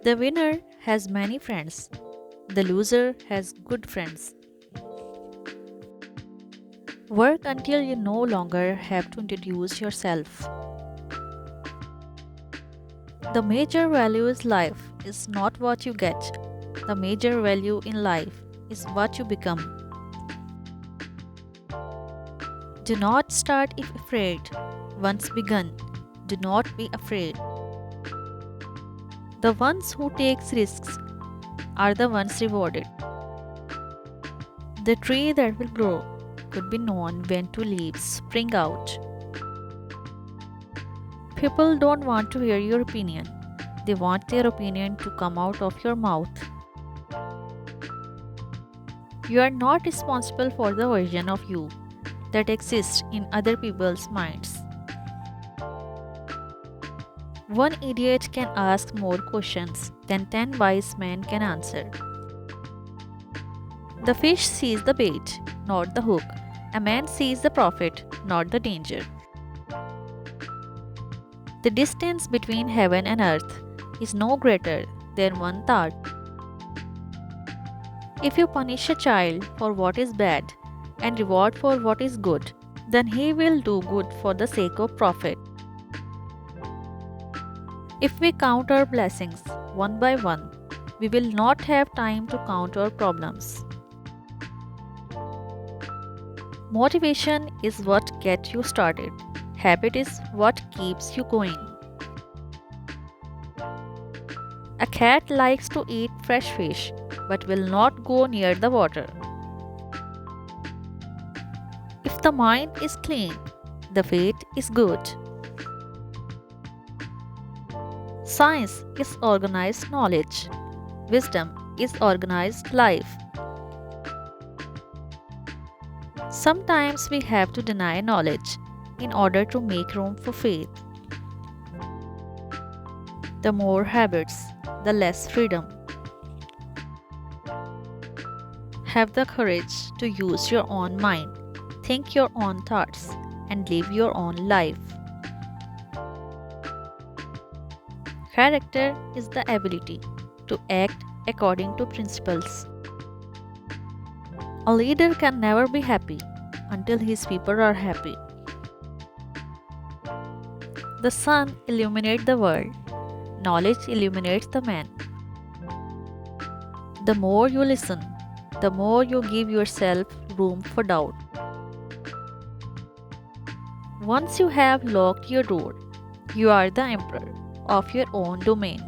The winner has many friends. The loser has good friends. Work until you no longer have to introduce yourself. The major value in life is not what you get. The major value in life is what you become. Do not start if afraid. Once begun, do not be afraid. The ones who take risks are the ones rewarded. The tree that will grow could be known when two leaves spring out. People don't want to hear your opinion. They want their opinion to come out of your mouth. You are not responsible for the version of you that exists in other people's minds. One idiot can ask more questions than 10 wise men can answer. The fish sees the bait, not the hook. A man sees the profit, not the danger. The distance between heaven and earth is no greater than one thought. If you punish a child for what is bad and reward for what is good, then he will do good for the sake of profit. If we count our blessings one by one, we will not have time to count our problems. Motivation is what gets you started. Habit is what keeps you going. A cat likes to eat fresh fish but will not go near the water. If the mind is clean, the fate is good. Science is organized knowledge. Wisdom is organized life. Sometimes we have to deny knowledge in order to make room for faith. The more habits, the less freedom. Have the courage to use your own mind, think your own thoughts, and live your own life. Character is the ability to act according to principles. A leader can never be happy until his people are happy. The sun illuminates the world. Knowledge illuminates the man. The more you listen, the more you give yourself room for doubt. Once you have locked your door, you are the emperor of your own domain.